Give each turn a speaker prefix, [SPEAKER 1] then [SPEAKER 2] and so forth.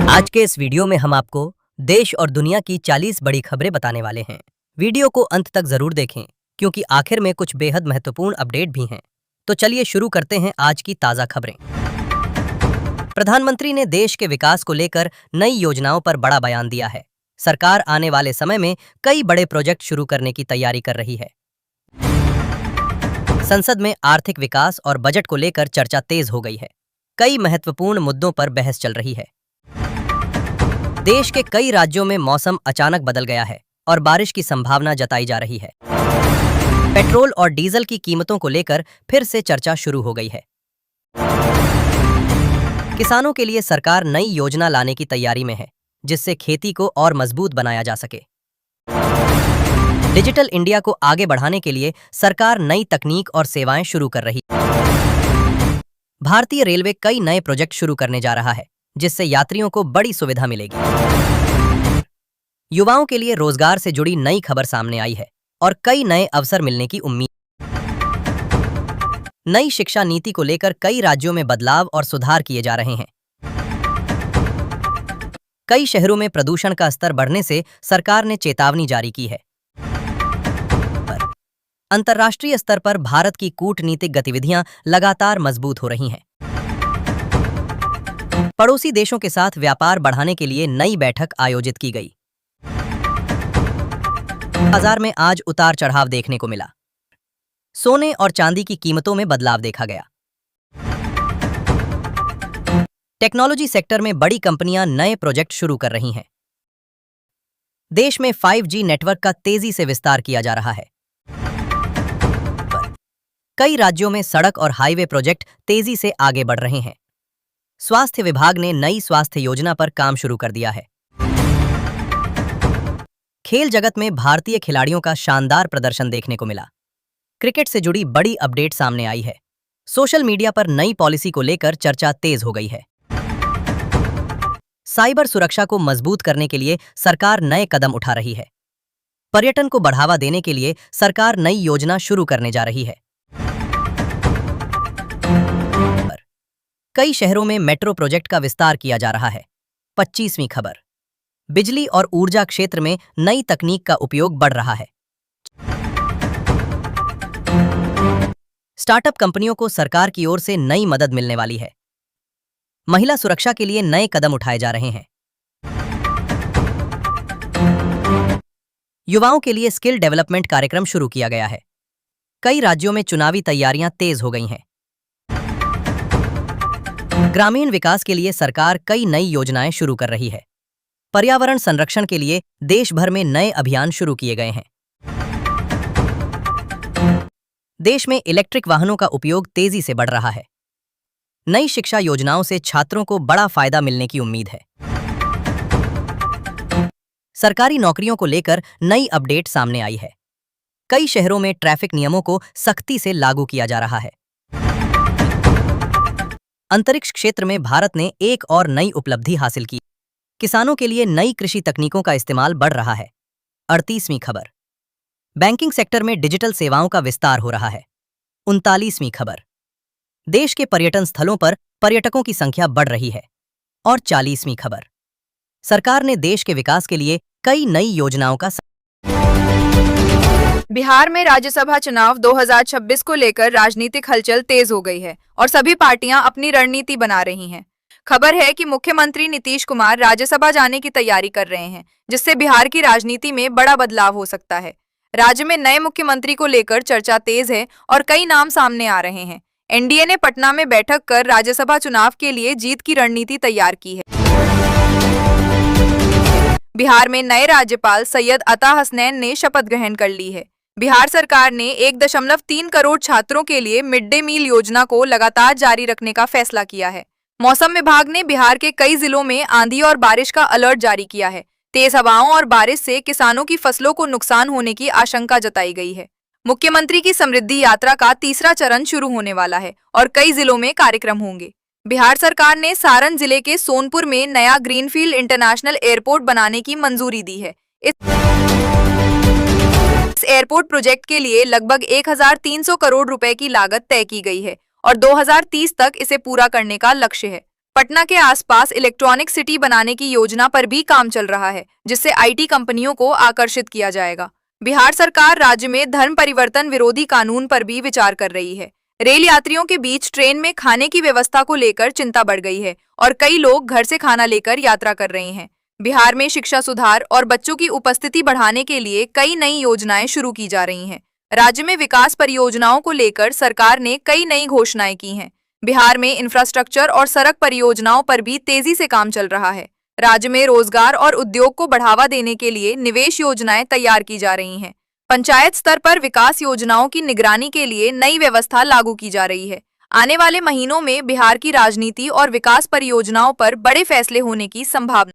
[SPEAKER 1] आज के इस वीडियो में हम आपको देश और दुनिया की 40 बड़ी खबरें बताने वाले हैं। वीडियो को अंत तक जरूर देखें क्योंकि आखिर में कुछ बेहद महत्वपूर्ण अपडेट भी हैं। तो चलिए शुरू करते हैं आज की ताज़ा खबरें। प्रधानमंत्री ने देश के विकास को लेकर नई योजनाओं पर बड़ा बयान दिया है। सरकार आने वाले समय में कई बड़े प्रोजेक्ट शुरू करने की तैयारी कर रही है। संसद में आर्थिक विकास और बजट को लेकर चर्चा तेज हो गई है। कई महत्वपूर्ण मुद्दों पर बहस चल रही है। देश के कई राज्यों में मौसम अचानक बदल गया है और बारिश की संभावना जताई जा रही है। पेट्रोल और डीजल की कीमतों को लेकर फिर से चर्चा शुरू हो गई है। किसानों के लिए सरकार नई योजना लाने की तैयारी में है, जिससे खेती को और मजबूत बनाया जा सके। डिजिटल इंडिया को आगे बढ़ाने के लिए सरकार नई तकनीक और सेवाएं शुरू कर रही है। भारतीय रेलवे कई नए प्रोजेक्ट शुरू करने जा रहा है, जिससे यात्रियों को बड़ी सुविधा मिलेगी। युवाओं के लिए रोजगार से जुड़ी नई खबर सामने आई है और कई नए अवसर मिलने की उम्मीद। नई शिक्षा नीति को लेकर कई राज्यों में बदलाव और सुधार किए जा रहे हैं। कई शहरों में प्रदूषण का स्तर बढ़ने से सरकार ने चेतावनी जारी की है। अंतर्राष्ट्रीय स्तर पर भारत की कूटनीतिक गतिविधियां लगातार मजबूत हो रही हैं। पड़ोसी देशों के साथ व्यापार बढ़ाने के लिए नई बैठक आयोजित की गई। बाजार में आज उतार चढ़ाव देखने को मिला। सोने और चांदी की कीमतों में बदलाव देखा गया। टेक्नोलॉजी सेक्टर में बड़ी कंपनियां नए प्रोजेक्ट शुरू कर रही हैं। देश में 5G नेटवर्क का तेजी से विस्तार किया जा रहा है। कई राज्यों में सड़क और हाईवे प्रोजेक्ट तेजी से आगे बढ़ रहे हैं। स्वास्थ्य विभाग ने नई स्वास्थ्य योजना पर काम शुरू कर दिया है। खेल जगत में भारतीय खिलाड़ियों का शानदार प्रदर्शन देखने को मिला। क्रिकेट से जुड़ी बड़ी अपडेट सामने आई है। सोशल मीडिया पर नई पॉलिसी को लेकर चर्चा तेज हो गई है। साइबर सुरक्षा को मजबूत करने के लिए सरकार नए कदम उठा रही है। पर्यटन को बढ़ावा देने के लिए सरकार नई योजना शुरू करने जा रही है। कई शहरों में मेट्रो प्रोजेक्ट का विस्तार किया जा रहा है। 25वीं खबर। बिजली और ऊर्जा क्षेत्र में नई तकनीक का उपयोग बढ़ रहा है। स्टार्टअप कंपनियों को सरकार की ओर से नई मदद मिलने वाली है। महिला सुरक्षा के लिए नए कदम उठाए जा रहे हैं। युवाओं के लिए स्किल डेवलपमेंट कार्यक्रम शुरू किया गया है। कई राज्यों में चुनावी तैयारियां तेज हो गई हैं। ग्रामीण विकास के लिए सरकार कई नई योजनाएं शुरू कर रही है। पर्यावरण संरक्षण के लिए देश भर में नए अभियान शुरू किए गए हैं। देश में इलेक्ट्रिक वाहनों का उपयोग तेजी से बढ़ रहा है। नई शिक्षा योजनाओं से छात्रों को बड़ा फायदा मिलने की उम्मीद है। सरकारी नौकरियों को लेकर नई अपडेट सामने आई है। कई शहरों में ट्रैफिक नियमों को सख्ती से लागू किया जा रहा है। अंतरिक्ष क्षेत्र में भारत ने एक और नई उपलब्धि हासिल की। किसानों के लिए नई कृषि तकनीकों का इस्तेमाल बढ़ रहा है। 38वीं खबर। बैंकिंग सेक्टर में डिजिटल सेवाओं का विस्तार हो रहा है। 39वीं खबर। देश के पर्यटन स्थलों पर पर्यटकों की संख्या बढ़ रही है। और 40वीं खबर। सरकार ने देश के विकास के लिए कई नई योजनाओं का।
[SPEAKER 2] बिहार में राज्यसभा चुनाव 2026 को लेकर राजनीतिक हलचल तेज हो गई है और सभी पार्टियां अपनी रणनीति बना रही हैं। खबर है कि मुख्यमंत्री नीतीश कुमार राज्यसभा जाने की तैयारी कर रहे हैं, जिससे बिहार की राजनीति में बड़ा बदलाव हो सकता है। राज्य में नए मुख्यमंत्री को लेकर चर्चा तेज है और कई नाम सामने आ रहे हैं। एनडीए ने पटना में बैठक कर राज्यसभा चुनाव के लिए जीत की रणनीति तैयार की है। बिहार में नए राज्यपाल सैयद अता हसनैन ने शपथ ग्रहण कर ली है। बिहार सरकार ने 1.3 करोड़ छात्रों के लिए मिड डे मील योजना को लगातार जारी रखने का फैसला किया है। मौसम विभाग ने बिहार के कई जिलों में आंधी और बारिश का अलर्ट जारी किया है। तेज हवाओं और बारिश से किसानों की फसलों को नुकसान होने की आशंका जताई गई है। मुख्यमंत्री की समृद्धि यात्रा का तीसरा चरण शुरू होने वाला है और कई जिलों में कार्यक्रम होंगे। बिहार सरकार ने सारण जिले के सोनपुर में नया ग्रीनफील्ड इंटरनेशनल एयरपोर्ट बनाने की मंजूरी दी है। इस एयरपोर्ट प्रोजेक्ट के लिए लगभग 1300 करोड़ रुपए की लागत तय की गई है और 2030 तक इसे पूरा करने का लक्ष्य है। पटना के आसपास इलेक्ट्रॉनिक सिटी बनाने की योजना पर भी काम चल रहा है, जिससे आईटी कंपनियों को आकर्षित किया जाएगा। बिहार सरकार राज्य में धर्म परिवर्तन विरोधी कानून पर भी विचार कर रही है। रेल यात्रियों के बीच ट्रेन में खाने की व्यवस्था को लेकर चिंता बढ़ गई है और कई लोग घर से खाना लेकर यात्रा कर रहे हैं। बिहार में शिक्षा सुधार और बच्चों की उपस्थिति बढ़ाने के लिए कई नई योजनाएं शुरू की जा रही हैं। राज्य में विकास परियोजनाओं को लेकर सरकार ने कई नई घोषणाएं की हैं। बिहार में इंफ्रास्ट्रक्चर और सड़क परियोजनाओं पर भी तेजी से काम चल रहा है। राज्य में रोजगार और उद्योग को बढ़ावा देने के लिए निवेश योजनाएं तैयार की जा रही हैं। पंचायत स्तर पर विकास योजनाओं की निगरानी के लिए नई व्यवस्था लागू की जा रही है। आने वाले महीनों में बिहार की राजनीति और विकास परियोजनाओं पर बड़े फैसले होने की संभावना